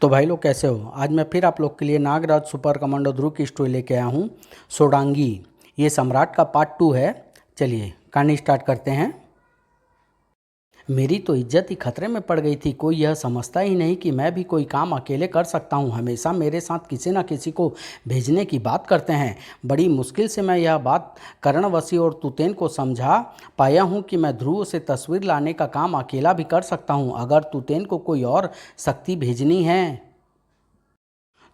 तो भाई लोग कैसे हो। आज मैं फिर आप लोग के लिए नागराज सुपर कमांडो ध्रुव की स्टोरी लेके आया हूँ। सोडांगी, ये सम्राट का पार्ट 2 है। चलिए कहानी स्टार्ट करते हैं। मेरी तो इज्जत ही खतरे में पड़ गई थी। कोई यह समझता ही नहीं कि मैं भी कोई काम अकेले कर सकता हूँ। हमेशा मेरे साथ किसी न किसी को भेजने की बात करते हैं। बड़ी मुश्किल से मैं यह बात कर्णवसी और तुतेन को समझा पाया हूँ कि मैं ध्रुव से तस्वीर लाने का काम अकेला भी कर सकता हूँ। अगर तुतेन को कोई और शक्ति भेजनी है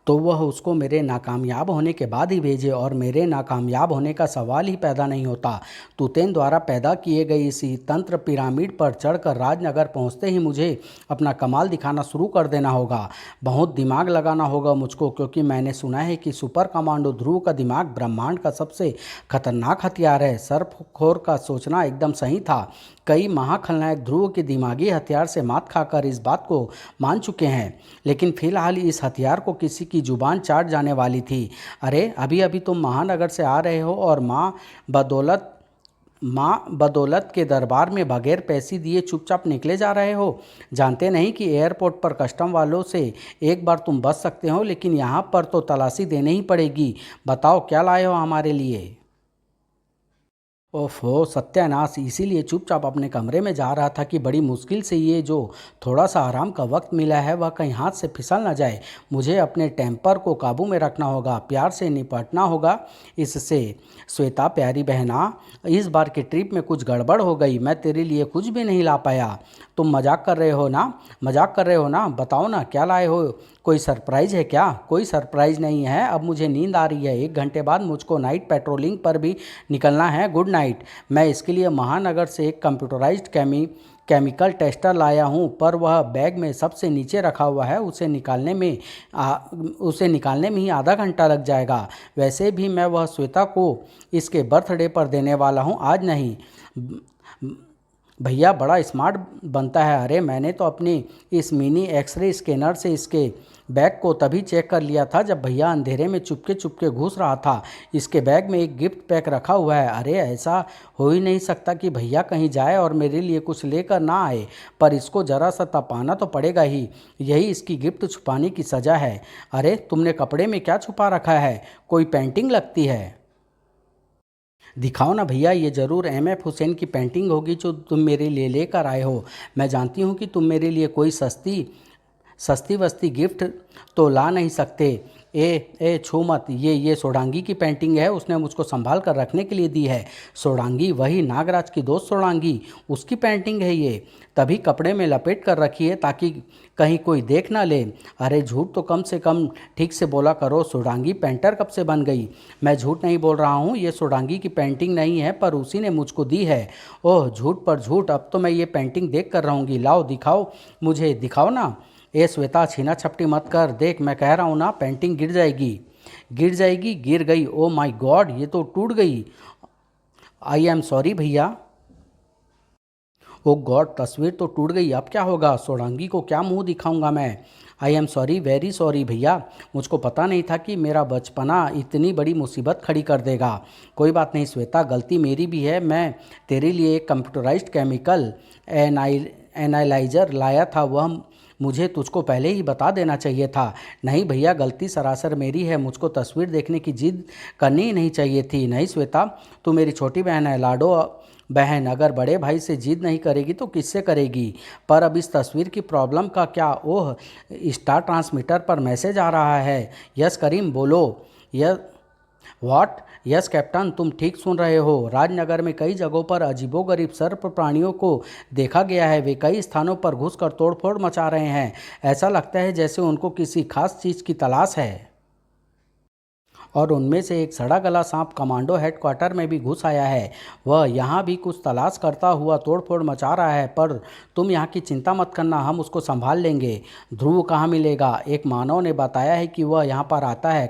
तो वह उसको मेरे नाकामयाब होने के बाद ही भेजे, और मेरे नाकामयाब होने का सवाल ही पैदा नहीं होता। तुतेन द्वारा पैदा किए गए इसी तंत्र पिरामिड पर चढ़कर राजनगर पहुंचते ही मुझे अपना कमाल दिखाना शुरू कर देना होगा। बहुत दिमाग लगाना होगा मुझको, क्योंकि मैंने सुना है कि सुपर कमांडो ध्रुव का दिमाग ब्रह्मांड का सबसे खतरनाक हथियार है। सर्पखोर का सोचना एकदम सही था। कई महाखलनायक ध्रुव के दिमागी हथियार से मात खाकर इस बात को मान चुके हैं, लेकिन फिलहाल इस हथियार को किसी की जुबान चाट जाने वाली थी। अरे अभी अभी तुम महानगर से आ रहे हो और माँ बदौलत के दरबार में बगैर पैसे दिए चुपचाप निकले जा रहे हो। जानते नहीं कि एयरपोर्ट पर कस्टम वालों से एक बार तुम बच सकते हो, लेकिन यहाँ पर तो तलाशी देनी ही पड़ेगी। बताओ क्या लाए हो हमारे लिए। ओफो सत्यानाश, इसीलिए चुपचाप अपने कमरे में जा रहा था कि बड़ी मुश्किल से ये जो थोड़ा सा आराम का वक्त मिला है वह कहीं हाथ से फिसल ना जाए। मुझे अपने टेम्पर को काबू में रखना होगा, प्यार से निपटना होगा इससे। श्वेता प्यारी बहना, इस बार की ट्रिप में कुछ गड़बड़ हो गई। मैं तेरे लिए कुछ भी नहीं ला पाया। तुम मजाक कर रहे हो ना? मजाक कर रहे हो ना? बताओ ना क्या लाए हो। कोई सरप्राइज़ है क्या? कोई सरप्राइज़ नहीं है। अब मुझे नींद आ रही है। 1 घंटे बाद मुझको नाइट पेट्रोलिंग पर भी निकलना है। Good night. मैं इसके लिए महानगर से एक कंप्यूटराइज्ड केमिकल टेस्टर लाया हूँ, पर वह बैग में सबसे नीचे रखा हुआ है। उसे निकालने में ही आधा घंटा लग जाएगा। वैसे भी मैं वह श्वेता को इसके बर्थडे पर देने वाला हूँ, आज नहीं। भैया बड़ा स्मार्ट बनता है। अरे मैंने तो अपनी इस मिनी एक्सरे स्कैनर से इसके बैग को तभी चेक कर लिया था जब भैया अंधेरे में चुपके चुपके घुस रहा था। इसके बैग में एक गिफ्ट पैक रखा हुआ है। अरे ऐसा हो ही नहीं सकता कि भैया कहीं जाए और मेरे लिए कुछ लेकर ना आए, पर इसको ज़रा सा तपाना तो पड़ेगा ही। यही इसकी गिफ्ट छुपाने की सज़ा है। अरे तुमने कपड़े में क्या छुपा रखा है? कोई पेंटिंग लगती है। दिखाओ ना भैया, ये ज़रूर एम.एफ. हुसैन की पेंटिंग होगी जो तुम मेरे लिए लेकर आए हो। मैं जानती हूँ कि तुम मेरे लिए कोई सस्ती सस्ती वस्ती गिफ्ट तो ला नहीं सकते। ए ए छू मत। ये सोडांगी की पेंटिंग है, उसने मुझको संभाल कर रखने के लिए दी है। सोडांगी, वही नागराज की दोस्त सोडांगी, उसकी पेंटिंग है ये। तभी कपड़े में लपेट कर रखी है ताकि कहीं कोई देख ना ले। अरे झूठ तो कम से कम ठीक से बोला करो। सोडांगी पेंटर कब से बन गई? मैं झूठ नहीं बोल रहा हूँ, ये सोडांगी की पेंटिंग नहीं है, पर उसी ने मुझको दी है। ओह झूठ पर झूठ, अब तो मैं ये पेंटिंग देख कर रहूँगी। लाओ दिखाओ, मुझे दिखाओ ना। ए श्वेता, छीना छपटी मत कर। देख मैं कह रहा हूँ ना, पेंटिंग गिर जाएगी। गिर जाएगी? गिर गई? ओ माय गॉड, ये तो टूट गई। आई एम सॉरी भैया। ओ गॉड, तस्वीर तो टूट गई। अब क्या होगा? सोडांगी को क्या मुंह दिखाऊंगा मैं? I am sorry, very sorry भैया। मुझको पता नहीं था कि मेरा बचपना इतनी बड़ी मुसीबत खड़ी कर देगा। कोई बात नहीं श्वेता, गलती मेरी भी है। मैं तेरे लिए एक कंप्यूटराइज्ड केमिकल एनालाइजर लाया था, वह मुझे तुझको पहले ही बता देना चाहिए था। नहीं भैया, गलती सरासर मेरी है। मुझको तस्वीर देखने की जिद करनी ही नहीं चाहिए थी। नहीं श्वेता, तू मेरी छोटी बहन है, लाडो बहन। अगर बड़े भाई से जिद नहीं करेगी तो किससे करेगी? पर अब इस तस्वीर की प्रॉब्लम का क्या? ओह, स्टार ट्रांसमीटर पर मैसेज आ रहा है। यस करीम, बोलो। Yes what? यस कैप्टन, तुम ठीक सुन रहे हो। राजनगर में कई जगहों पर अजीबोगरीब सर्प प्राणियों को देखा गया है। वे कई स्थानों पर घुसकर तोड़फोड़ मचा रहे हैं। ऐसा लगता है जैसे उनको किसी खास चीज़ की तलाश है, और उनमें से एक सड़ा गला सांप कमांडो हेडक्वार्टर में भी घुस आया है। वह यहाँ भी कुछ तलाश करता हुआ तोड़फोड़ मचा रहा है, पर तुम यहाँ की चिंता मत करना, हम उसको संभाल लेंगे। ध्रुव कहाँ मिलेगा? एक मानव ने बताया है कि वह यहाँ पर आता है।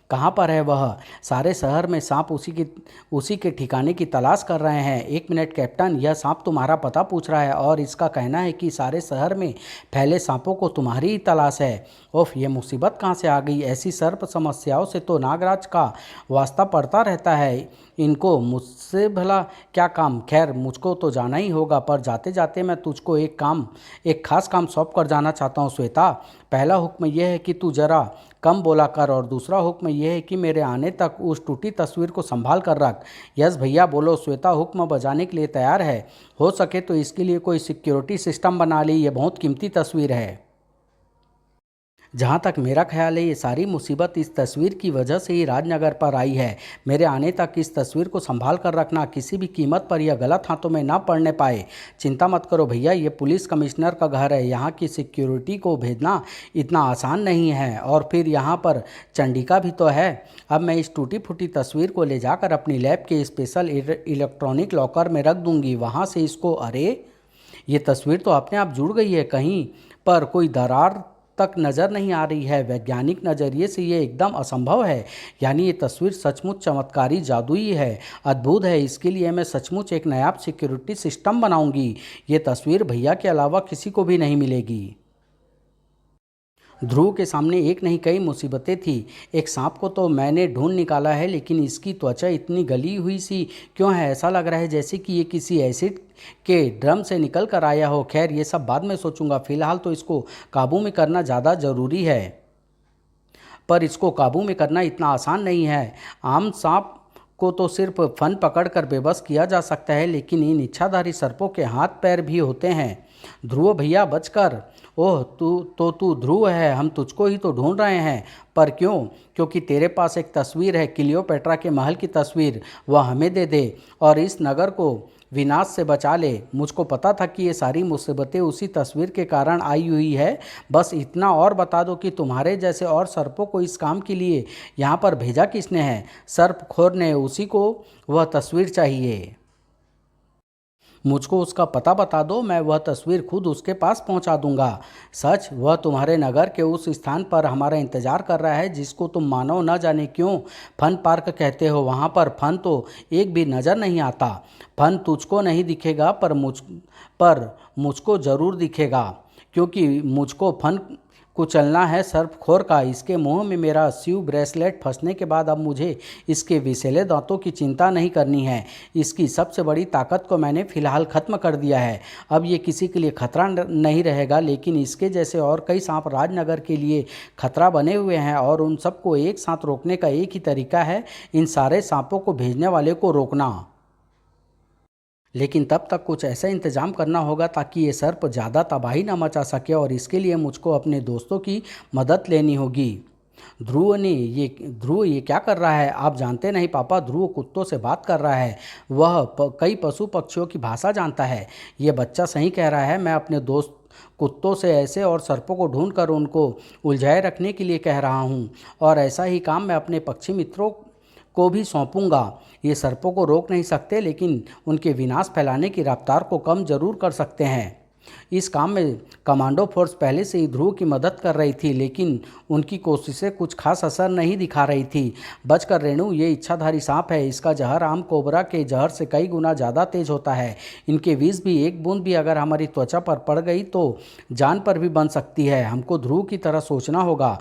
कहाँ पर है वह? सारे शहर में सांप उसी के ठिकाने की तलाश कर रहे हैं। 1 मिनट कैप्टन, यह सांप तुम्हारा पता पूछ रहा है और इसका कहना है कि सारे शहर में फैले सांपों को तुम्हारी ही तलाश है। ओफ, ये मुसीबत कहाँ से आ गई? ऐसी सर्प समस्याओं से तो तो नागराज का वास्ता पड़ता रहता है, इनको मुझसे भला क्या काम। खैर मुझको तो जाना ही होगा, पर जाते जाते मैं तुझको एक खास काम सौंप कर जाना चाहता हूँ श्वेता। पहला हुक्म यह है कि तू जरा कम बोला कर, और दूसरा हुक्म यह है कि मेरे आने तक उस टूटी तस्वीर को संभाल कर रख। यस भैया बोलो। श्वेता हुक्म बजाने के लिए तैयार है। हो सके तो इसके लिए कोई सिक्योरिटी सिस्टम बना ली, ये बहुत कीमती तस्वीर है। जहाँ तक मेरा ख्याल है ये सारी मुसीबत इस तस्वीर की वजह से ही राजनगर पर आई है। मेरे आने तक इस तस्वीर को संभाल कर रखना, किसी भी कीमत पर यह गलत हाथों में ना पड़ने पाए। चिंता मत करो भैया, ये पुलिस कमिश्नर का घर है, यहाँ की सिक्योरिटी को भेजना इतना आसान नहीं है। और फिर यहाँ पर चंडिका भी तो है। अब मैं इस टूटी फूटी तस्वीर को ले जाकर अपनी लैब के स्पेशल इलेक्ट्रॉनिक लॉकर में रख दूँगी। वहाँ से इसको अरे ये तस्वीर तो अपने आप जुड़ गई है, कहीं पर कोई दरार तक नज़र नहीं आ रही है। वैज्ञानिक नज़रिए से ये एकदम असंभव है। यानी ये तस्वीर सचमुच चमत्कारी जादुई है, अद्भुत है। इसके लिए मैं सचमुच एक नायाब सिक्योरिटी सिस्टम बनाऊंगी। ये तस्वीर भैया के अलावा किसी को भी नहीं मिलेगी। ध्रुव के सामने एक नहीं कई मुसीबतें थी। एक सांप को तो मैंने ढूंढ निकाला है, लेकिन इसकी त्वचा इतनी गली हुई सी क्यों है? ऐसा लग रहा है जैसे कि ये किसी एसिड के ड्रम से निकल कर आया हो। खैर ये सब बाद में सोचूंगा, फिलहाल तो इसको काबू में करना ज़्यादा ज़रूरी है। पर इसको काबू में करना इतना आसान नहीं है। आम सांप को तो सिर्फ फन पकड़कर बेबस किया जा सकता है, लेकिन इन इच्छाधारी सर्पों के हाथ पैर भी होते हैं। ध्रुव भैया बचकर। ओह तू ध्रुव है, हम तुझको ही तो ढूंढ रहे हैं। पर क्यों? क्योंकि तेरे पास एक तस्वीर है, क्लियोपेट्रा के महल की तस्वीर। वह हमें दे दे और इस नगर को विनाश से बचा ले। मुझको पता था कि ये सारी मुसीबतें उसी तस्वीर के कारण आई हुई है। बस इतना और बता दो कि तुम्हारे जैसे और सर्पों को इस काम के लिए यहाँ पर भेजा किसने है? सर्पखोर ने, उसी को वह तस्वीर चाहिए। मुझको उसका पता बता दो, मैं वह तस्वीर खुद उसके पास पहुंचा दूंगा। सच, वह तुम्हारे नगर के उस स्थान पर हमारा इंतजार कर रहा है जिसको तुम मानो न जाने क्यों फन पार्क कहते हो। वहाँ पर फन तो एक भी नज़र नहीं आता। फन तुझको नहीं दिखेगा, पर मुझको ज़रूर दिखेगा, क्योंकि मुझको फन कुचलना है सर्पखोर का। इसके मुंह में मेरा स्यू ब्रेसलेट फंसने के बाद अब मुझे इसके विषैले दांतों की चिंता नहीं करनी है। इसकी सबसे बड़ी ताकत को मैंने फिलहाल ख़त्म कर दिया है। अब ये किसी के लिए खतरा नहीं रहेगा, लेकिन इसके जैसे और कई सांप राजनगर के लिए खतरा बने हुए हैं, और उन सबको एक साथ रोकने का एक ही तरीका है, इन सारे सांपों को भेजने वाले को रोकना। लेकिन तब तक कुछ ऐसा इंतजाम करना होगा ताकि ये सर्प ज़्यादा तबाही न मचा सके, और इसके लिए मुझको अपने दोस्तों की मदद लेनी होगी। ध्रुव ये क्या कर रहा है? आप जानते नहीं पापा, ध्रुव कुत्तों से बात कर रहा है। वह कई पशु पक्षियों की भाषा जानता है। ये बच्चा सही कह रहा है। मैं अपने दोस्त कुत्तों से ऐसे और सर्पों को ढूंढकर उनको उलझाए रखने के लिए कह रहा हूँ, और ऐसा ही काम मैं अपने पक्षी मित्रों को भी सौंपूंगा। ये सर्पों को रोक नहीं सकते, लेकिन उनके विनाश फैलाने की रफ्तार को कम जरूर कर सकते हैं। इस काम में कमांडो फोर्स पहले से ही ध्रुव की मदद कर रही थी, लेकिन उनकी कोशिशें कुछ खास असर नहीं दिखा रही थी। बचकर रेणु, ये इच्छाधारी सांप है। इसका जहर आम कोबरा के जहर से कई गुना ज़्यादा तेज होता है। इनके विष भी एक बूंद भी अगर हमारी त्वचा पर पड़ गई तो जान पर भी बन सकती है। हमको ध्रुव की तरह सोचना होगा,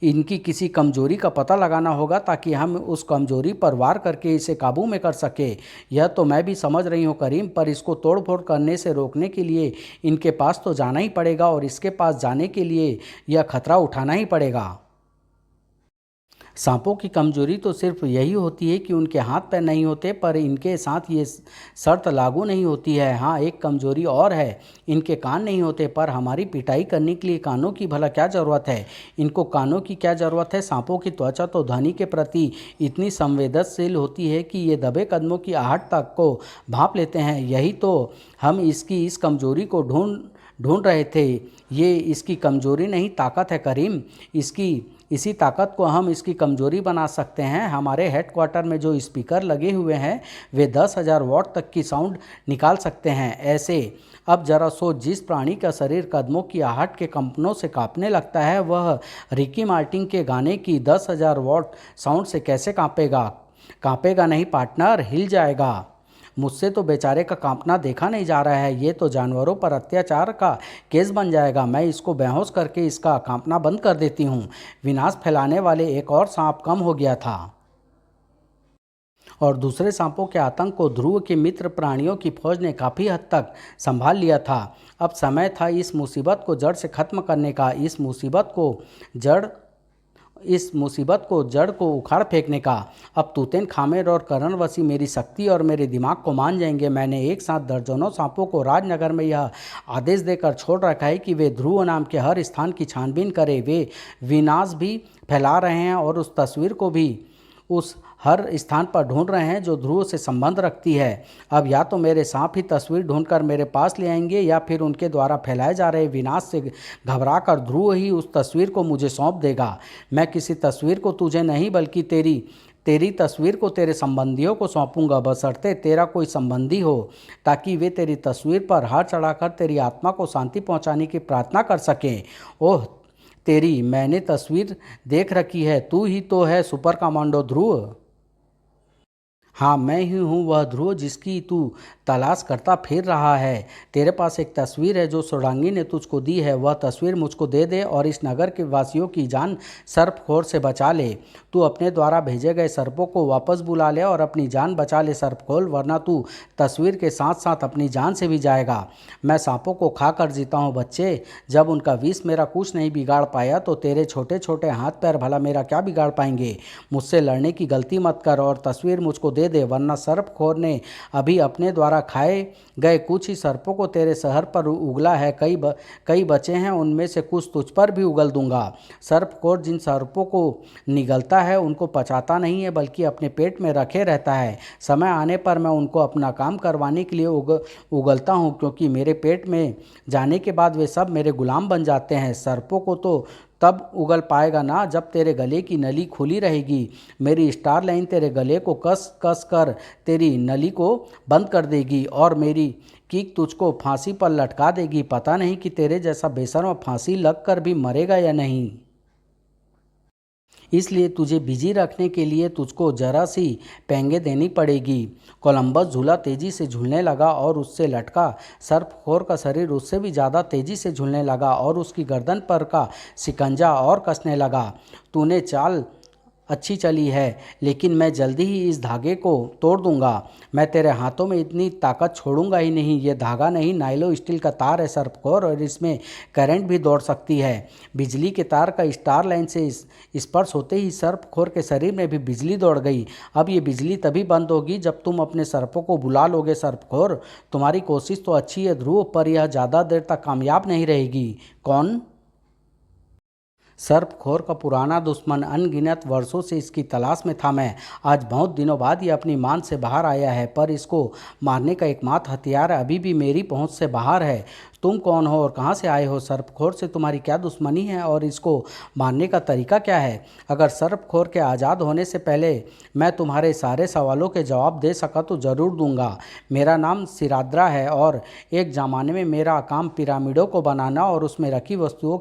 इनकी किसी कमजोरी का पता लगाना होगा ताकि हम उस कमजोरी पर वार करके इसे काबू में कर सके। यह तो मैं भी समझ रही हूँ करीम, पर इसको तोड़ फोड़ करने से रोकने के लिए इनके पास तो जाना ही पड़ेगा, और इसके पास जाने के लिए यह खतरा उठाना ही पड़ेगा। सांपों की कमजोरी तो सिर्फ यही होती है कि उनके हाथ पैर नहीं होते, पर इनके साथ ये शर्त लागू नहीं होती है। हाँ, एक कमजोरी और है, इनके कान नहीं होते। पर हमारी पिटाई करने के लिए कानों की भला क्या ज़रूरत है? इनको कानों की क्या ज़रूरत है? सांपों की त्वचा तो ध्वनि के प्रति इतनी संवेदनशील होती है कि ये दबे कदमों की आहट तक को भांप लेते हैं। यही तो हम इसकी इस कमजोरी को ढूंढ रहे थे। ये इसकी कमजोरी नहीं, ताकत है करीम। इसी ताकत को हम इसकी कमजोरी बना सकते हैं। हमारे हेडक्वार्टर में जो स्पीकर लगे हुए हैं वे 10,000 वॉट तक की साउंड निकाल सकते हैं। ऐसे अब जरा सोच, जिस प्राणी का शरीर कदमों की आहट के कंपनों से कांपने लगता है, वह रिकी मार्टिन के गाने की 10,000 वॉट साउंड से कैसे कांपेगा? कांपेगा नहीं पार्टनर, हिल जाएगा। मुझसे तो बेचारे का कांपना देखा नहीं जा रहा है, ये तो जानवरों पर अत्याचार का केस बन जाएगा। मैं इसको बेहोश करके इसका कांपना बंद कर देती हूँ। विनाश फैलाने वाले एक और सांप कम हो गया था और दूसरे सांपों के आतंक को ध्रुव के मित्र प्राणियों की फौज ने काफ़ी हद तक संभाल लिया था। अब समय था इस मुसीबत को जड़ से खत्म करने का, इस मुसीबत को जड़ को उखाड़ फेंकने का। अब तूतेन खामेर और करणवसी मेरी शक्ति और मेरे दिमाग को मान जाएंगे। मैंने एक साथ दर्जनों सांपों को राजनगर में यह आदेश देकर छोड़ रखा है कि वे ध्रुव नाम के हर स्थान की छानबीन करें। वे विनाश भी फैला रहे हैं और उस तस्वीर को भी उस हर स्थान पर ढूंढ रहे हैं जो ध्रुव से संबंध रखती है। अब या तो मेरे सांप ही तस्वीर ढूंढकर मेरे पास ले आएंगे या फिर उनके द्वारा फैलाए जा रहे विनाश से घबराकर ध्रुव ही उस तस्वीर को मुझे सौंप देगा। मैं किसी तस्वीर को तुझे नहीं बल्कि तेरी तस्वीर को तेरे संबंधियों को सौंपूंगा, बशर्ते तेरा कोई संबंधी हो, ताकि वे तेरी तस्वीर पर हाथ चढ़ाकर तेरी आत्मा को शांति पहुंचाने की प्रार्थना कर सकें। ओह तेरी मैंने तस्वीर देख रखी है, तू ही तो है सुपर कमांडो ध्रुव। हाँ मैं ही हूँ वह ध्रुव जिसकी तू तलाश करता फिर रहा है। तेरे पास एक तस्वीर है जो सुडांगी ने तुझको दी है। वह तस्वीर मुझको दे दे और इस नगर के वासियों की जान सर्पखोर से बचा ले। तू अपने द्वारा भेजे गए सर्पों को वापस बुला ले और अपनी जान बचा ले सर्पखोर, वरना तू तस्वीर के साथ साथ अपनी जान से भी जाएगा। मैं सांपों को खा कर जीता हूँ बच्चे। जब उनका विष मेरा कुछ नहीं बिगाड़ पाया तो तेरे छोटे छोटे हाथ पैर भला मेरा क्या बिगाड़ पाएंगे। मुझसे लड़ने की गलती मत कर और तस्वीर मुझको दे, वरना सर्पखोर ने अभी अपने द्वारा खाए गए कुछ ही सर्पों को तेरे शहर पर उगला है। कई बचे हैं, उनमें से कुछ तुझ पर भी उगल दूंगा। सर्पखोर जिन सर्पों को निगलता है उनको पचाता नहीं है बल्कि अपने पेट में रखे रहता है। समय आने पर मैं उनको अपना काम करवाने के लिए उगलता हूँ, क्योंकि मेरे पेट में जाने के बाद वे सब मेरे गुलाम बन जाते हैं। सर्पों को तो तब उगल पाएगा ना जब तेरे गले की नली खुली रहेगी। मेरी स्टार लाइन तेरे गले को कस कस कर तेरी नली को बंद कर देगी और मेरी कीक तुझको फांसी पर लटका देगी। पता नहीं कि तेरे जैसा बेशर्म फांसी लग कर भी मरेगा या नहीं। इसलिए तुझे बिजी रखने के लिए तुझको जरा सी पेंगे देनी पड़ेगी। कोलंबस झूला तेजी से झूलने लगा और उससे लटका सर्पखोर का शरीर उससे भी ज़्यादा तेजी से झूलने लगा और उसकी गर्दन पर का शिकंजा और कसने लगा। तूने चाल अच्छी चली है, लेकिन मैं जल्दी ही इस धागे को तोड़ दूंगा। मैं तेरे हाथों में इतनी ताकत छोड़ूंगा ही नहीं। ये धागा नहीं, नाइलो स्टील का तार है सर्पखोर, और इसमें करंट भी दौड़ सकती है। बिजली के तार का स्टार लाइन से स्पर्श होते ही सर्पखोर के शरीर में भी बिजली दौड़ गई। अब ये बिजली तभी बंद होगी जब तुम अपने सर्पों को बुला लोगे सर्पखोर। तुम्हारी कोशिश तो अच्छी है ध्रुव, पर यह ज़्यादा देर तक कामयाब नहीं रहेगी। कौन? सर्पखोर का पुराना दुश्मन। अनगिनत वर्षों से इसकी तलाश में था मैं। आज बहुत दिनों बाद ये अपनी मान से बाहर आया है, पर इसको मारने का एकमात्र हथियार अभी भी मेरी पहुंच से बाहर है। तुम कौन हो और कहां से आए हो? सर्पखोर से तुम्हारी क्या दुश्मनी है और इसको मारने का तरीका क्या है? अगर सर्पखोर के आज़ाद होने से पहले मैं तुम्हारे सारे सवालों के जवाब दे सका तो ज़रूर दूंगा। मेरा नाम सिराद्रा है और एक ज़माने में मेरा काम पिरामिडों को बनाना और उसमें रखी वस्तुओं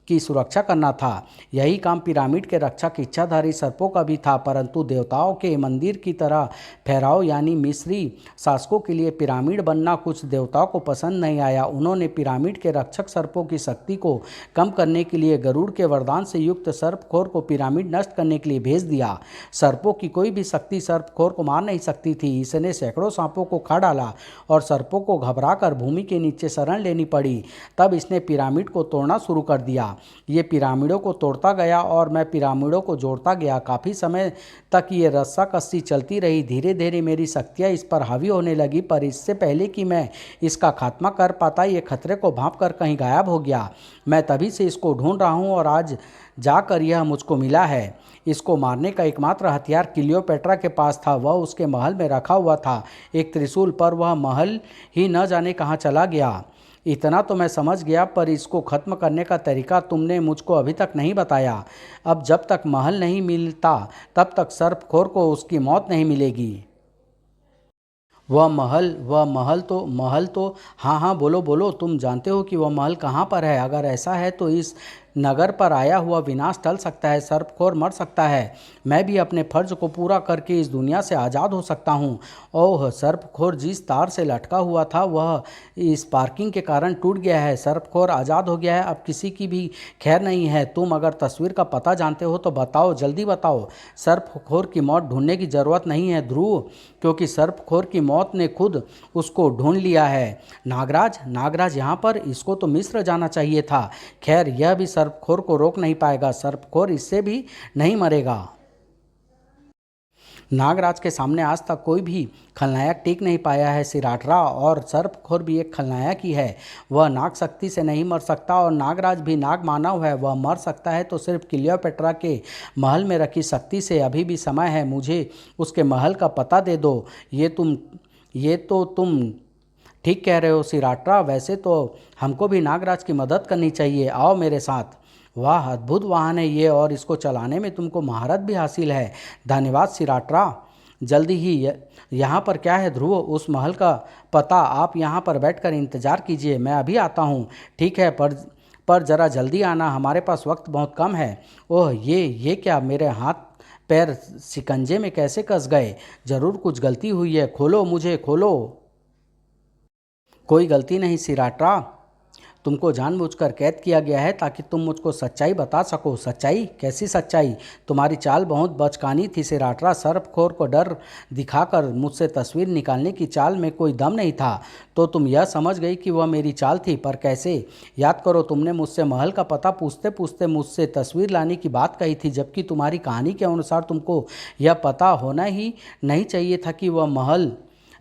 की सुरक्षा करना था। यही काम पिरामिड के रक्षक इच्छाधारी सर्पों का भी था, परंतु देवताओं के मंदिर की तरह फेराओ यानी मिस्री शासकों के लिए पिरामिड बनना कुछ देवताओं को पसंद नहीं आया। उन्होंने पिरामिड के रक्षक सर्पों की शक्ति को कम करने के लिए गरुड़ के वरदान से युक्त सर्पखोर को पिरामिड नष्ट करने के लिए भेज दिया। सर्पों की कोई भी शक्ति सर्पखोर को मार नहीं सकती थी। इसने सैकड़ों सांपों को खा डाला और सर्पों को घबराकर भूमि के नीचे शरण लेनी पड़ी। तब इसने पिरामिड को तोड़ना शुरू कर दिया। ये पिरामिडों को तोड़ता गया और मैं पिरामिडों को जोड़ता गया। काफ़ी समय तक ये रस्सा कस्सी चलती रही। धीरे धीरे मेरी शक्तियाँ इस पर हावी होने लगी, पर इससे पहले कि मैं इसका खात्मा कर पाता ये खतरे को भांप कर कहीं गायब हो गया। मैं तभी से इसको ढूंढ रहा हूँ और आज जाकर यह मुझको मिला है। इसको मारने का एकमात्र हथियार क्लियोपेट्रा के पास था। वह उसके महल में रखा हुआ था, एक त्रिशूल, पर वह महल ही न जाने कहाँ चला गया। इतना तो मैं समझ गया, पर इसको ख़त्म करने का तरीका तुमने मुझको अभी तक नहीं बताया। अब जब तक महल नहीं मिलता तब तक सर्पखोर को उसकी मौत नहीं मिलेगी। वह महल तो हाँ हाँ बोलो बोलो, तुम जानते हो कि वह महल कहाँ पर है? अगर ऐसा है तो इस नगर पर आया हुआ विनाश टल सकता है, सर्पखोर मर सकता है, मैं भी अपने फर्ज को पूरा करके इस दुनिया से आज़ाद हो सकता हूँ। ओह, सर्पखोर जिस तार से लटका हुआ था वह इस पार्किंग के कारण टूट गया है। सर्पखोर आज़ाद हो गया है, अब किसी की भी खैर नहीं है। तुम अगर तस्वीर का पता जानते हो तो बताओ, जल्दी बताओ। सर्पखोर की मौत ढूंढने की ज़रूरत नहीं है ध्रुव, क्योंकि सर्पखोर की मौत ने खुद उसको ढूंढ लिया है। नागराज, नागराज यहाँ पर, इसको तो मिस्र जाना चाहिए था। खैर, यह भी सर्पखोर को रोक नहीं पाएगा, सर्पखोर इससे भी नहीं मरेगा। नागराज के सामने आज तक कोई भी खलनायक टिक नहीं पाया है सिराटरा, और सर्पखोर भी एक खलनायक ही है। वह नाग शक्ति से नहीं मर सकता, और नागराज भी नाग मानव है। वह मर सकता है तो सिर्फ क्लियोपेट्रा के महल में रखी शक्ति से। अभी भी समय है, मुझे उसके महल का पता दे दो। ये तो तुम ठीक कह रहे हो सिराट्रा, वैसे तो हमको भी नागराज की मदद करनी चाहिए। आओ मेरे साथ। वाह, अद्भुत वाहन है ये, और इसको चलाने में तुमको महारत भी हासिल है। धन्यवाद सिराट्रा। जल्दी ही यहाँ पर क्या है ध्रुव, उस महल का पता। आप यहाँ पर बैठकर इंतज़ार कीजिए, मैं अभी आता हूँ। ठीक है, पर ज़रा जल्दी आना, हमारे पास वक्त बहुत कम है। ओह, ये क्या, मेरे हाथ पैर शिकंजे में कैसे कस गए? ज़रूर कुछ गलती हुई है, खोलो मुझे, खोलो। कोई गलती नहीं सिराट्रा, तुमको जानबूझकर कैद किया गया है ताकि तुम मुझको सच्चाई बता सको। सच्चाई? कैसी सच्चाई? तुम्हारी चाल बहुत बचकानी थी सिराट्रा। सर्पखोर को डर दिखाकर मुझसे तस्वीर निकालने की चाल में कोई दम नहीं था, तो तुम यह समझ गई कि वह मेरी चाल थी। पर कैसे? याद करो, तुमने मुझसे महल का पता पूछते पूछते मुझसे तस्वीर लाने की बात कही थी, जबकि तुम्हारी कहानी के अनुसार तुमको यह पता होना ही नहीं चाहिए था कि वह महल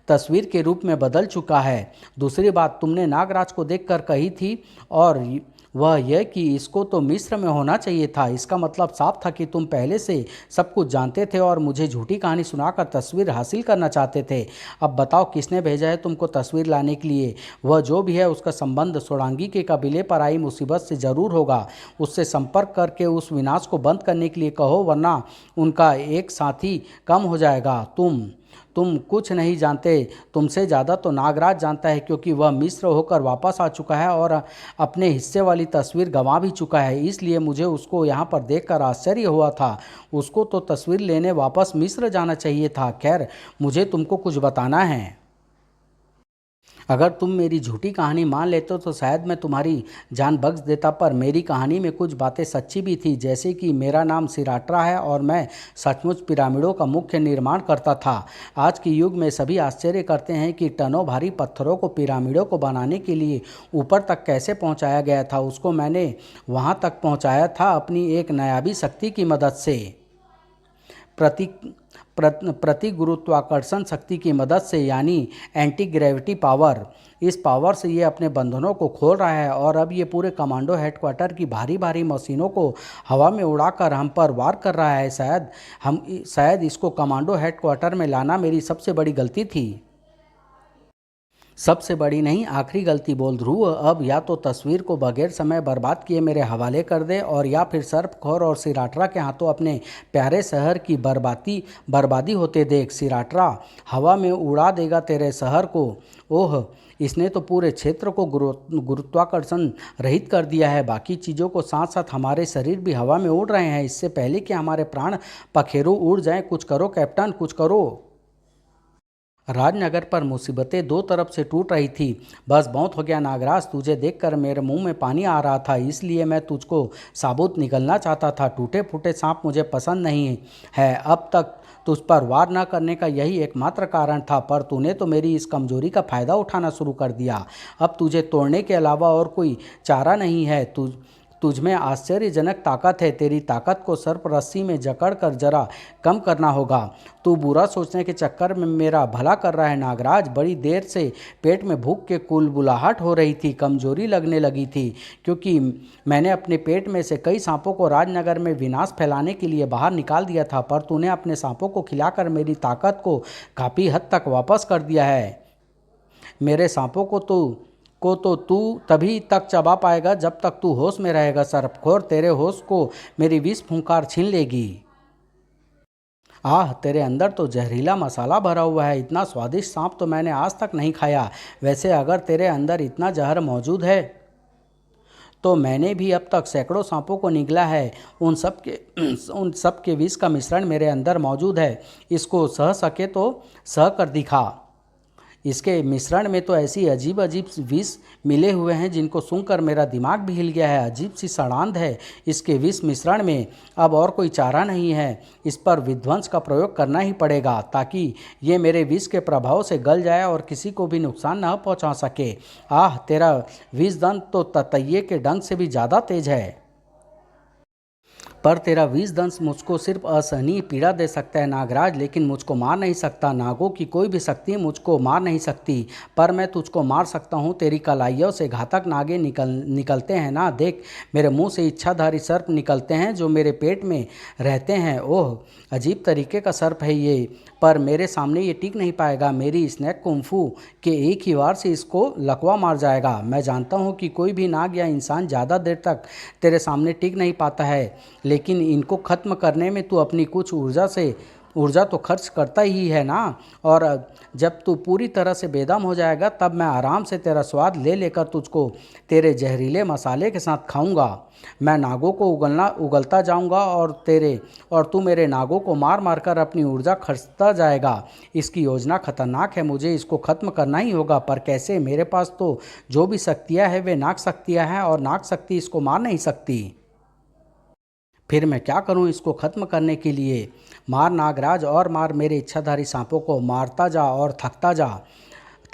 तस्वीर के रूप में बदल चुका है। दूसरी बात तुमने नागराज को देखकर कही थी, और वह यह कि इसको तो मिस्र में होना चाहिए था। इसका मतलब साफ था कि तुम पहले से सब कुछ जानते थे और मुझे झूठी कहानी सुनाकर तस्वीर हासिल करना चाहते थे। अब बताओ, किसने भेजा है तुमको तस्वीर लाने के लिए? वह जो भी है, उसका संबंध सोडांगी के कबीले पर आई मुसीबत से ज़रूर होगा। उससे संपर्क करके उस विनाश को बंद करने के लिए कहो, वरना उनका एक साथी कम हो जाएगा। तुम कुछ नहीं जानते। तुमसे ज़्यादा तो नागराज जानता है, क्योंकि वह मिस्र होकर वापस आ चुका है और अपने हिस्से वाली तस्वीर गंवा भी चुका है। इसलिए मुझे उसको यहाँ पर देखकर आश्चर्य हुआ था। उसको तो तस्वीर लेने वापस मिस्र जाना चाहिए था। खैर, मुझे तुमको कुछ बताना है। अगर तुम मेरी झूठी कहानी मान लेते तो शायद मैं तुम्हारी जान बख्श देता, पर मेरी कहानी में कुछ बातें सच्ची भी थी, जैसे कि मेरा नाम सिराट्रा है और मैं सचमुच पिरामिडों का मुख्य निर्माण करता था। आज के युग में सभी आश्चर्य करते हैं कि टनों भारी पत्थरों को पिरामिडों को बनाने के लिए ऊपर तक कैसे पहुंचाया गया था। उसको मैंने वहां तक पहुंचाया था अपनी एक नायाबी शक्ति की मदद से, प्रति प्रति गुरुत्वाकर्षण शक्ति की मदद से, यानी एंटी ग्रेविटी पावर। इस पावर से ये अपने बंधनों को खोल रहा है, और अब ये पूरे कमांडो हेडक्वार्टर की भारी भारी मशीनों को हवा में उड़ाकर हम पर वार कर रहा है। शायद इसको कमांडो हेडक्वार्टर में लाना मेरी सबसे बड़ी गलती थी। सबसे बड़ी नहीं, आखिरी गलती बोल ध्रुव। अब या तो तस्वीर को बगैर समय बर्बाद किए मेरे हवाले कर दे, और या फिर सर्पखोर और सिराट्रा के हाथों अपने प्यारे शहर की बर्बादी होते देख। सिराट्रा हवा में उड़ा देगा तेरे शहर को। ओह, इसने तो पूरे क्षेत्र को गुरुत्वाकर्षण रहित कर दिया है। बाकी चीज़ों को साथ साथ हमारे शरीर भी हवा में उड़ रहे हैं। इससे पहले कि हमारे प्राण पखेरु उड़ जाएं, कुछ करो कैप्टन, कुछ करो। राजनगर पर मुसीबतें दो तरफ से टूट रही थी। बस बहुत हो गया नागराज, तुझे देखकर मेरे मुंह में पानी आ रहा था, इसलिए मैं तुझको साबुत निगलना चाहता था। टूटे फूटे सांप मुझे पसंद नहीं है। अब तक तुझ पर वार न करने का यही एकमात्र कारण था, पर तूने तो मेरी इस कमजोरी का फायदा उठाना शुरू कर दिया। अब तुझे तोड़ने के अलावा और कोई चारा नहीं है। तुझमें आश्चर्यजनक ताकत है। तेरी ताकत को सर्प रस्सी में जकड़ कर जरा कम करना होगा। तू बुरा सोचने के चक्कर में मेरा भला कर रहा है नागराज। बड़ी देर से पेट में भूख के कुलबुलाहट हो रही थी, कमजोरी लगने लगी थी, क्योंकि मैंने अपने पेट में से कई सांपों को राजनगर में विनाश फैलाने के लिए बाहर निकाल दिया था, पर तूने अपने सांपों को खिलाकर मेरी ताकत को काफ़ी हद तक वापस कर दिया है। मेरे सांपों को तो तू तभी तक चबा पाएगा जब तक तू होश में रहेगा सर्पखोर। तेरे होश को मेरी विष फुंकार छीन लेगी। आह, तेरे अंदर तो जहरीला मसाला भरा हुआ है। इतना स्वादिष्ट सांप तो मैंने आज तक नहीं खाया। वैसे अगर तेरे अंदर इतना जहर मौजूद है तो मैंने भी अब तक सैकड़ों सांपों को निगला है। उन सब के विष का मिश्रण मेरे अंदर मौजूद है। इसको सह सके तो सह कर दिखा। इसके मिश्रण में तो ऐसी अजीब अजीब विष मिले हुए हैं जिनको सुनकर मेरा दिमाग भी हिल गया है। अजीब सी सड़ांध है इसके विष मिश्रण में। अब और कोई चारा नहीं है, इस पर विध्वंस का प्रयोग करना ही पड़ेगा ताकि ये मेरे विष के प्रभाव से गल जाए और किसी को भी नुकसान न पहुंचा सके। आह, तेरा विष दंत तो ततैये के डंक से भी ज़्यादा तेज है। पर तेरा विष दंश मुझको सिर्फ असहनीय पीड़ा दे सकता है नागराज, लेकिन मुझको मार नहीं सकता। नागों की कोई भी शक्ति मुझको मार नहीं सकती, पर मैं तुझको मार सकता हूँ। तेरी कलाइयों से घातक नागे निकलते हैं ना। देख, मेरे मुंह से इच्छाधारी सर्प निकलते हैं जो मेरे पेट में रहते हैं। ओह, अजीब तरीके का सर्प है ये, पर मेरे सामने ये टिक नहीं पाएगा। मेरी स्नैक कुंफू के एक ही वार से इसको लकवा मार जाएगा। मैं जानता हूँ कि कोई भी नाग या इंसान ज़्यादा देर तक तेरे सामने टिक नहीं पाता है, लेकिन इनको ख़त्म करने में तू अपनी कुछ ऊर्जा तो खर्च करता ही है ना। और जब तू पूरी तरह से बेदम हो जाएगा तब मैं आराम से तेरा स्वाद ले लेकर तुझको तेरे जहरीले मसाले के साथ खाऊंगा। मैं नागों को उगलता जाऊंगा और तू मेरे नागों को मार मार कर अपनी ऊर्जा खर्चता जाएगा। इसकी योजना खतरनाक है, मुझे इसको ख़त्म करना ही होगा। पर कैसे? मेरे पास तो जो भी शक्तियाँ हैं वे नाग शक्तियाँ हैं और नाग शक्ति इसको मार नहीं सकती। फिर मैं क्या करूं इसको ख़त्म करने के लिए? मार नागराज और मार, मेरे इच्छाधारी सांपों को मारता जा और थकता जा।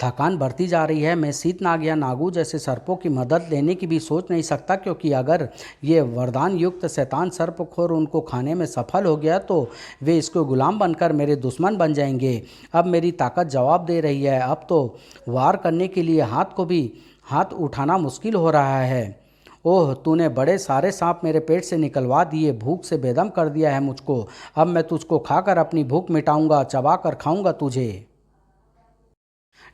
थकान बढ़ती जा रही है। मैं शीतनाग या नागू जैसे सर्पों की मदद लेने की भी सोच नहीं सकता, क्योंकि अगर ये वरदान युक्त शैतान सर्पखोर उनको खाने में सफल हो गया तो वे इसके गुलाम बनकर मेरे दुश्मन बन जाएंगे। अब मेरी ताकत जवाब दे रही है। अब तो वार करने के लिए हाथ उठाना मुश्किल हो रहा है। ओह, तूने बड़े सारे सांप मेरे पेट से निकलवा दिए, भूख से बेदम कर दिया है मुझको। अब मैं तुझको खाकर अपनी भूख मिटाऊंगा, चबा कर खाऊंगा तुझे।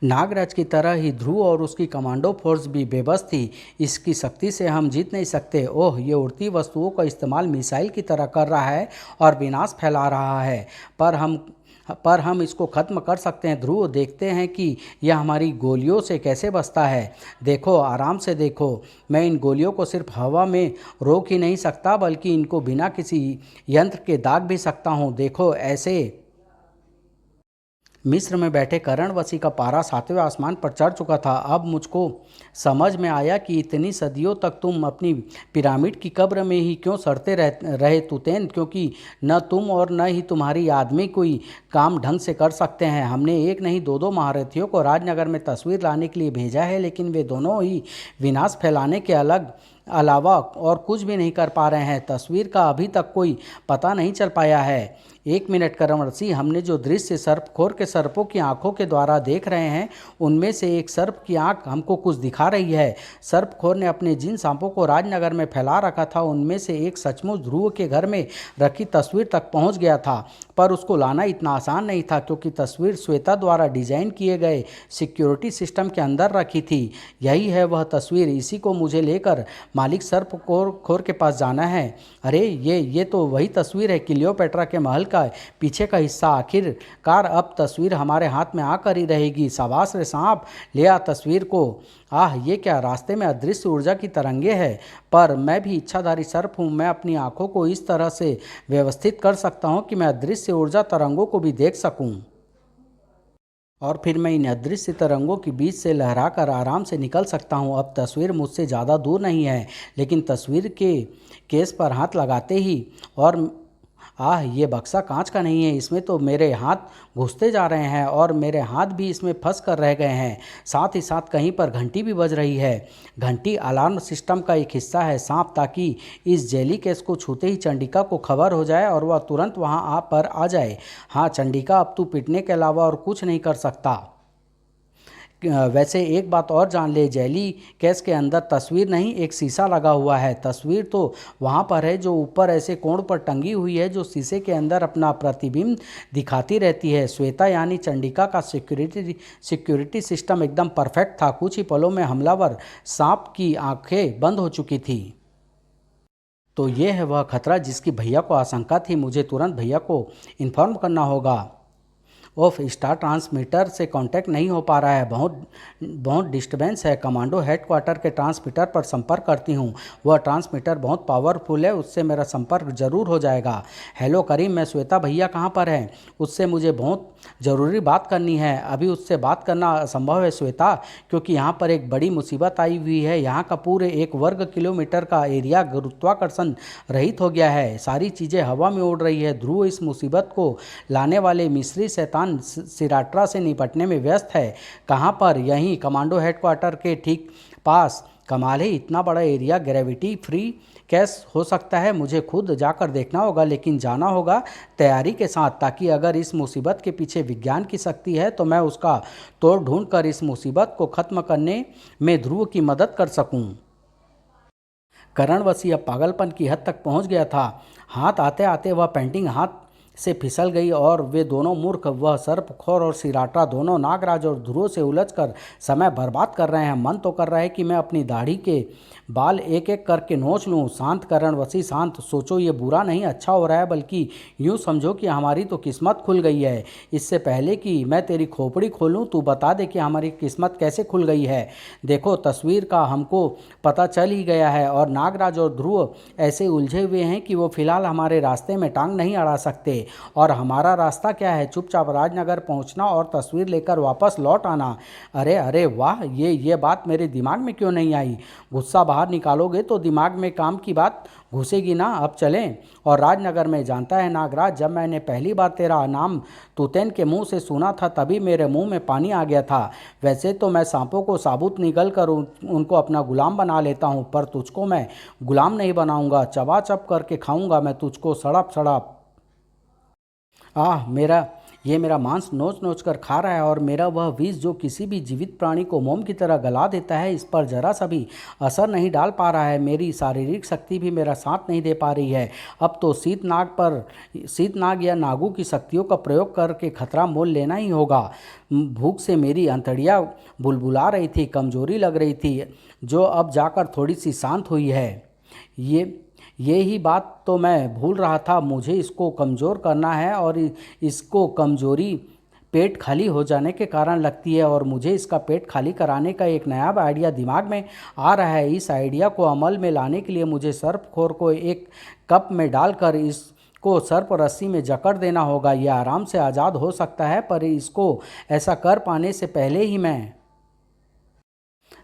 नागराज की तरह ही ध्रुव और उसकी कमांडो फोर्स भी बेबस थी। इसकी शक्ति से हम जीत नहीं सकते। ओह, ये उड़ती वस्तुओं का इस्तेमाल मिसाइल की तरह कर रहा है और विनाश फैला रहा है। पर हम इसको ख़त्म कर सकते हैं। ध्रुव, देखते हैं कि यह हमारी गोलियों से कैसे बचता है। देखो, आराम से देखो। मैं इन गोलियों को सिर्फ हवा में रोक ही नहीं सकता, बल्कि इनको बिना किसी यंत्र के दाग भी सकता हूँ। देखो, ऐसे। मिस्र में बैठे करणवसी का पारा 7वें आसमान पर चढ़ चुका था। अब मुझको समझ में आया कि इतनी सदियों तक तुम अपनी पिरामिड की कब्र में ही क्यों सड़ते रहे तुतैन, क्योंकि न तुम और न ही तुम्हारी आदमी कोई काम ढंग से कर सकते हैं। हमने एक नहीं दो महारथियों को राजनगर में तस्वीर लाने के लिए भेजा है, लेकिन वे दोनों ही विनाश फैलाने के अलावा और कुछ भी नहीं कर पा रहे हैं। तस्वीर का अभी तक कोई पता नहीं चल पाया है। 1 मिनट करणवसी, हमने जो दृश्य सर्पखोर के सर्पों की आंखों के द्वारा देख रहे हैं, उनमें से एक सर्प की आंख हमको कुछ दिखा रही है। सर्पखोर ने अपने जिन सांपों को राजनगर में फैला रखा था, उनमें से एक सचमुच ध्रुव के घर में रखी तस्वीर तक पहुंच गया था। पर उसको लाना इतना आसान नहीं था, क्योंकि तस्वीर श्वेता द्वारा डिजाइन किए गए सिक्योरिटी सिस्टम के अंदर रखी थी। यही है वह तस्वीर, इसी को मुझे लेकर मालिक सर्पखोर के पास जाना है। अरे, ये तो वही तस्वीर है क्लियोपेट्रा के महल का पीछे का हिस्सा। आखिरकार अब तस्वीर हमारे हाथ में आकर ही रहेगी। शाबाश रे सांप, ले आ तस्वीर को। आह, ये क्या! रास्ते में अदृश्य ऊर्जा की तरंगे हैं। पर मैं भी इच्छाधारी सर्प हूँ। मैं अपनी आंखों को इस तरह से व्यवस्थित कर सकता हूँ कि मैं अदृश्य ऊर्जा तरंगों को भी देख सकूँ, और फिर मैं इन अदृश्य तरंगों के बीच से लहरा कर आराम से निकल सकता हूँ। अब तस्वीर मुझसे ज़्यादा दूर नहीं है, लेकिन तस्वीर के केस पर हाथ लगाते ही और आह, ये बक्सा कांच का नहीं है। इसमें तो मेरे हाथ घुसते जा रहे हैं और मेरे हाथ भी इसमें फंस कर रह गए हैं। साथ ही साथ कहीं पर घंटी भी बज रही है। घंटी अलार्म सिस्टम का एक हिस्सा है सांप, ताकि इस जेली केस को छूते ही चंडिका को खबर हो जाए और वह तुरंत वहाँ पर आ जाए। हाँ चंडिका, अब तू पिटने के अलावा और कुछ नहीं कर सकता। वैसे एक बात और जान ले, जेली केस के अंदर तस्वीर नहीं, एक शीशा लगा हुआ है। तस्वीर तो वहाँ पर है जो ऊपर ऐसे कोण पर टंगी हुई है, जो शीशे के अंदर अपना प्रतिबिंब दिखाती रहती है। श्वेता यानी चंडिका का सिक्योरिटी सिस्टम एकदम परफेक्ट था। कुछ ही पलों में हमलावर सांप की आंखें बंद हो चुकी थी। तो ये है वह खतरा जिसकी भैया को आशंका थी। मुझे तुरंत भैया को इन्फॉर्म करना होगा। ऑफ स्टार ट्रांसमीटर से कांटेक्ट नहीं हो पा रहा है, बहुत बहुत डिस्टर्बेंस है। कमांडो हेडक्वार्टर के ट्रांसमीटर पर संपर्क करती हूँ, वह ट्रांसमीटर बहुत पावरफुल है, उससे मेरा संपर्क जरूर हो जाएगा। हेलो करीम, मैं श्वेता भैया कहाँ पर हैं? उससे मुझे बहुत ज़रूरी बात करनी है। अभी उससे बात करना असंभव है श्वेता, क्योंकि यहाँ पर एक बड़ी मुसीबत आई हुई है। यहाँ का पूरे 1 वर्ग किलोमीटर का एरिया गुरुत्वाकर्षण रहित हो गया है, सारी चीज़ें हवा में उड़ रही है। ध्रुव इस मुसीबत को लाने वाले मिस्री शैतान सिराट्रा से निपटने में व्यस्त है। कहाँ पर? यहीं कमांडो हेडक्वार्टर के ठीक पास। कमाल है, इतना बड़ा एरिया ग्रेविटी फ्री कैसे हो सकता है? मुझे खुद जाकर देखना होगा, लेकिन जाना होगा तैयारी के साथ, ताकि अगर इस मुसीबत के पीछे विज्ञान की शक्ति है तो मैं उसका तोड़ ढूंढ कर इस मुसीबत को ख़त्म करने में ध्रुव की मदद कर सकूं। करणवसी अब पागलपन की हद तक पहुंच गया था। हाथ आते आते वह पेंटिंग हाथ से फिसल गई और वे दोनों मूर्ख, वह सर्पखोर और सिराटा, दोनों नागराज और ध्रुव से उलझकर समय बर्बाद कर रहे हैं। मन तो कर रहा है कि मैं अपनी दाढ़ी के बाल एक एक करके नोच लूं। शांत करणवसी, शांत। सोचो ये बुरा नहीं अच्छा हो रहा है, बल्कि यूँ समझो कि हमारी तो किस्मत खुल गई है। इससे पहले कि मैं तेरी खोपड़ी खोलूं, तू बता दे कि हमारी किस्मत कैसे खुल गई है। देखो, तस्वीर का हमको पता चल ही गया है और नागराज और ध्रुव ऐसे उलझे हुए हैं कि वो फिलहाल हमारे रास्ते में टांग नहीं अड़ा सकते। और हमारा रास्ता क्या है? चुपचाप राजनगर पहुंचना और तस्वीर लेकर वापस लौट आना। अरे अरे वाह, ये बात मेरे दिमाग में क्यों नहीं आई? गुस्सा बाहर निकालोगे तो दिमाग में काम की बात घुसेगी ना। अब चलें और राजनगर में। जानता है नागराज, जब मैंने पहली बार तेरा नाम तूतैन के मुंह से सुना था, तभी मेरे मुंह में पानी आ गया था। वैसे तो मैं सांपों को साबुत निगल कर उनको अपना गुलाम बना लेता हूँ, पर तुझको मैं गुलाम नहीं बनाऊंगा। चबा चब करके खाऊंगा मैं तुझको, सड़प सड़प। मेरा मांस नोच नोच कर खा रहा है, और मेरा वह विष जो किसी भी जीवित प्राणी को मोम की तरह गला देता है, इस पर जरा सा भी असर नहीं डाल पा रहा है। मेरी शारीरिक शक्ति भी मेरा साथ नहीं दे पा रही है। अब तो शीतनाग या नागू की शक्तियों का प्रयोग करके खतरा मोल लेना ही होगा। भूख से मेरी अंतड़ियाँ बुलबुला रही थी, कमजोरी लग रही थी, जो अब जाकर थोड़ी सी शांत हुई है। ये ही बात तो मैं भूल रहा था। मुझे इसको कमज़ोर करना है, और इसको कमज़ोरी पेट खाली हो जाने के कारण लगती है, और मुझे इसका पेट खाली कराने का एक नया आइडिया दिमाग में आ रहा है। इस आइडिया को अमल में लाने के लिए मुझे सर्पखोर को एक कप में डालकर इसको सर्प रस्सी में जकड़ देना होगा। यह आराम से आज़ाद हो सकता है, पर इसको ऐसा कर पाने से पहले ही मैं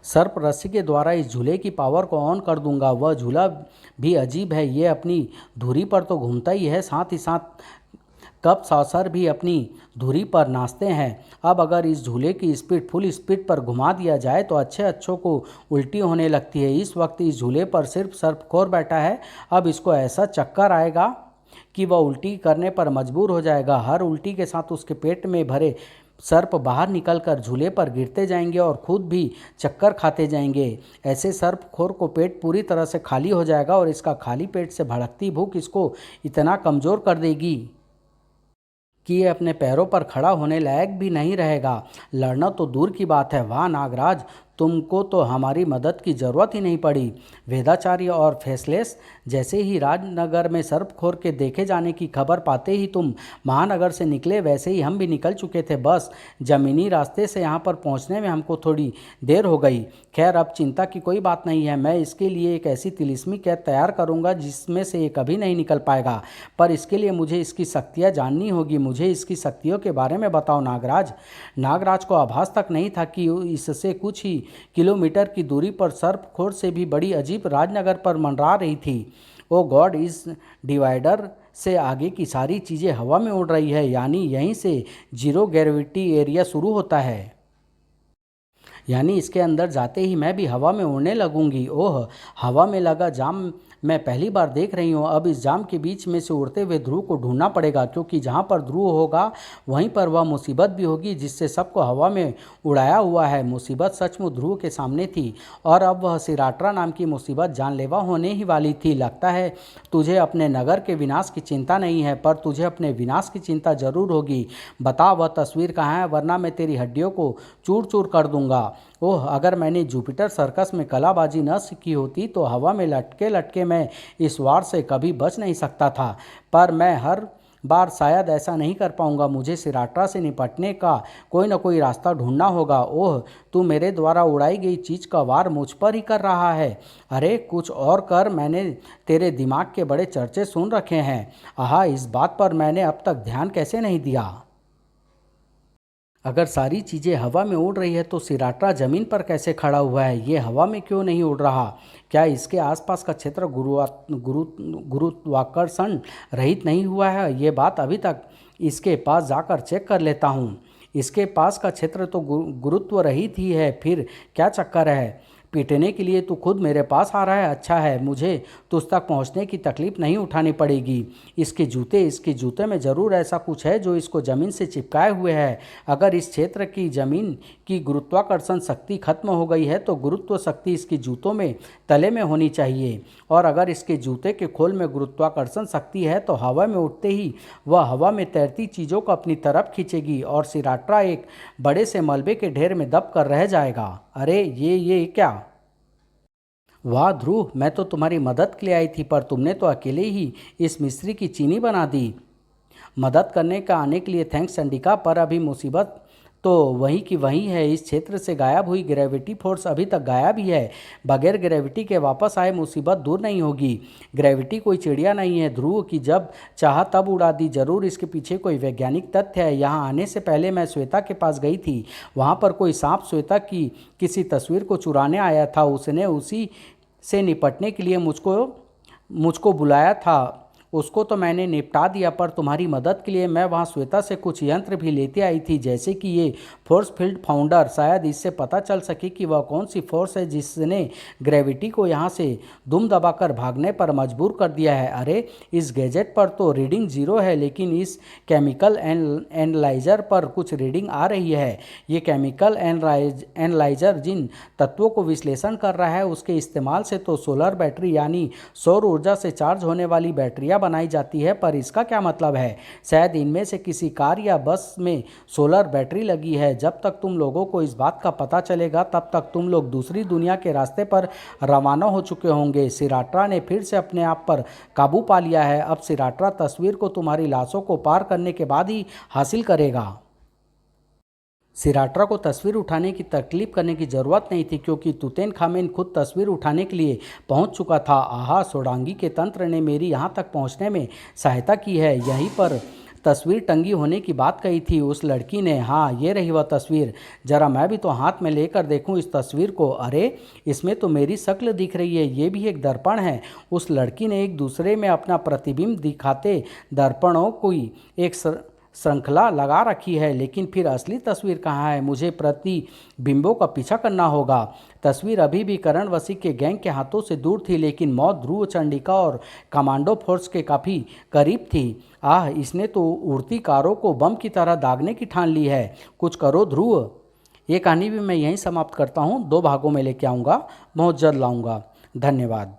सर्प रस्सी के द्वारा इस झूले की पावर को ऑन कर दूंगा। वह झूला भी अजीब है, ये अपनी धुरी पर तो घूमता ही है, साथ ही साथ कप सॉसर भी अपनी धुरी पर नाचते हैं। अब अगर इस झूले की स्पीड फुल स्पीड पर घुमा दिया जाए तो अच्छों को उल्टी होने लगती है। इस वक्त इस झूले पर सिर्फ सर्पखोर बैठा है। अब इसको ऐसा चक्कर आएगा कि वह उल्टी करने पर मजबूर हो जाएगा। हर उल्टी के साथ उसके पेट में भरे सर्प बाहर निकलकर झूले पर गिरते जाएंगे और खुद भी चक्कर खाते जाएंगे। ऐसे सर्पखोर को पेट पूरी तरह से खाली हो जाएगा, और इसका खाली पेट से भड़कती भूख इसको इतना कमज़ोर कर देगी कि ये अपने पैरों पर खड़ा होने लायक भी नहीं रहेगा। लड़ना तो दूर की बात है। वाह नागराज, तुमको तो हमारी मदद की ज़रूरत ही नहीं पड़ी। वेदाचार्य और फेसलेस जैसे ही राजनगर में सर्पखोर के देखे जाने की खबर पाते ही तुम महानगर से निकले, वैसे ही हम भी निकल चुके थे। बस ज़मीनी रास्ते से यहाँ पर पहुँचने में हमको थोड़ी देर हो गई। खैर, अब चिंता की कोई बात नहीं है। मैं इसके लिए एक ऐसी तिलिस्मी कैद तैयार करूँगा जिसमें से ये कभी नहीं निकल पाएगा, पर इसके लिए मुझे इसकी शक्तियाँ जाननी होगी। मुझे इसकी शक्तियों के बारे में बताओ नागराज। नागराज को आभास तक नहीं था कि इससे कुछ ही किलोमीटर की दूरी पर सर्पखोर से भी बड़ी अजीब राजनगर पर मंडरा रही थी। ओ गॉड, इस डिवाइडर से आगे की सारी चीज़ें हवा में उड़ रही है, यानी यहीं से जीरो ग्रेविटी एरिया शुरू होता है। यानी इसके अंदर जाते ही मैं भी हवा में उड़ने लगूंगी। ओह, हवा में लगा जाम मैं पहली बार देख रही हूँ। अब इस जाम के बीच में से उड़ते हुए ध्रुव को ढूंढना पड़ेगा, क्योंकि जहाँ पर ध्रुव होगा वहीं पर वह मुसीबत भी होगी जिससे सबको हवा में उड़ाया हुआ है। मुसीबत सचमुच ध्रुव के सामने थी, और अब वह सिराट्रा नाम की मुसीबत जानलेवा होने ही वाली थी। लगता है तुझे अपने नगर के विनाश की चिंता नहीं है, पर तुझे अपने विनाश की चिंता जरूर होगी। बता वह तस्वीर कहाँ है, वरना मैं तेरी हड्डियों को चूर चूर कर दूंगा। ओह, अगर मैंने जुपिटर सर्कस में कलाबाजी न सीखी होती तो हवा में लटके लटके मैं इस वार से कभी बच नहीं सकता था। पर मैं हर बार शायद ऐसा नहीं कर पाऊंगा। मुझे सिराट्रा से निपटने का कोई न कोई रास्ता ढूंढना होगा। ओह, तू मेरे द्वारा उड़ाई गई चीज का वार मुझ पर ही कर रहा है। अरे कुछ और कर, मैंने तेरे दिमाग के बड़े चर्चे सुन रखे हैं। आहा, इस बात पर मैंने अब तक ध्यान कैसे नहीं दिया। अगर सारी चीज़ें हवा में उड़ रही है तो सिराट्रा जमीन पर कैसे खड़ा हुआ है? ये हवा में क्यों नहीं उड़ रहा? क्या इसके आसपास का क्षेत्र गुरुत्वाकर्षण रहित नहीं हुआ है? ये बात अभी तक इसके पास जाकर चेक कर लेता हूँ। इसके पास का क्षेत्र तो गुरुत्व रहित ही है, फिर क्या चक्कर है? पीटने के लिए तू खुद मेरे पास आ रहा है। अच्छा है, मुझे तुझ तक पहुंचने की तकलीफ नहीं उठानी पड़ेगी। इसके जूते में ज़रूर ऐसा कुछ है जो इसको ज़मीन से चिपकाए हुए है। अगर इस क्षेत्र की ज़मीन की गुरुत्वाकर्षण शक्ति खत्म हो गई है तो गुरुत्व शक्ति इसके जूतों में तले में होनी चाहिए, और अगर इसके जूते के खोल में गुरुत्वाकर्षण शक्ति है तो हवा में उठते ही वह हवा में तैरती चीज़ों को अपनी तरफ खींचेगी और सिराट्रा एक बड़े से मलबे के ढेर में दब कर रह जाएगा। अरे ये क्या? वाह ध्रुव, मैं तो तुम्हारी मदद के लिए आई थी, पर तुमने तो अकेले ही इस मिस्री की चीनी बना दी। मदद करने का आने के लिए थैंक्स चंडिका, पर अभी मुसीबत तो वही की वही है। इस क्षेत्र से गायब हुई ग्रेविटी फोर्स अभी तक गायब ही है। बगैर ग्रेविटी के वापस आए मुसीबत दूर नहीं होगी। ग्रेविटी कोई चिड़िया नहीं है ध्रुव की जब चाहा तब उड़ा दी। जरूर इसके पीछे कोई वैज्ञानिक तथ्य है। यहाँ आने से पहले मैं श्वेता के पास गई थी। वहाँ पर कोई सांप श्वेता की किसी तस्वीर को चुराने आया था। उसने उसी से निपटने के लिए मुझको बुलाया था। उसको तो मैंने निपटा दिया, पर तुम्हारी मदद के लिए मैं वहाँ श्वेता से कुछ यंत्र भी लेते आई थी, जैसे कि ये फोर्स फील्ड फाउंडर। शायद इससे पता चल सके कि वह कौन सी फोर्स है जिसने ग्रेविटी को यहाँ से दुम दबाकर भागने पर मजबूर कर दिया है। अरे, इस गैजेट पर तो रीडिंग 0 है, लेकिन इस केमिकल एनालाइजर पर कुछ रीडिंग आ रही है। ये केमिकल एनालाइजर जिन तत्वों को विश्लेषण कर रहा है उसके इस्तेमाल से तो सोलर बैटरी यानी सौर ऊर्जा से चार्ज होने वाली बैटरियाँ बनाई जाती है। पर इसका क्या मतलब है? शायद इनमें से किसी कार या बस में सोलर बैटरी लगी है। जब तक तुम लोगों को इस बात का पता चलेगा तब तक तुम लोग दूसरी दुनिया के रास्ते पर रवाना हो चुके होंगे। सिराट्रा ने फिर से अपने आप पर काबू पा लिया है। अब सिराट्रा तस्वीर को तुम्हारी लाशों को पार करने के बाद ही हासिल करेगा। सिराट्रा को तस्वीर उठाने की तकलीफ करने की ज़रूरत नहीं थी, क्योंकि तुतनखामेन खुद तस्वीर उठाने के लिए पहुंच चुका था। आहा, सोडांगी के तंत्र ने मेरी यहां तक पहुंचने में सहायता की है। यहीं पर तस्वीर टंगी होने की बात कही थी उस लड़की ने। हाँ, ये रही वह तस्वीर। जरा मैं भी तो हाथ में लेकर देखूं इस तस्वीर को। अरे, इसमें तो मेरी शक्ल दिख रही है। ये भी एक दर्पण है। उस लड़की ने एक दूसरे में अपना प्रतिबिंब दिखाते दर्पणों की एक श्रृंखला लगा रखी है, लेकिन फिर असली तस्वीर कहाँ है? मुझे प्रतिबिंबों का पीछा करना होगा। तस्वीर अभी भी करण वसी के गैंग के हाथों से दूर थी, लेकिन मौत ध्रुव चंडिका और कमांडो फोर्स के काफ़ी करीब थी। आह, इसने तो उड़ती कारों को बम की तरह दागने की ठान ली है। कुछ करो ध्रुव। ये कहानी भी मैं यहीं समाप्त करता हूँ। 2 भागों में लेके आऊँगा, बहुत जल्द लाऊँगा। धन्यवाद।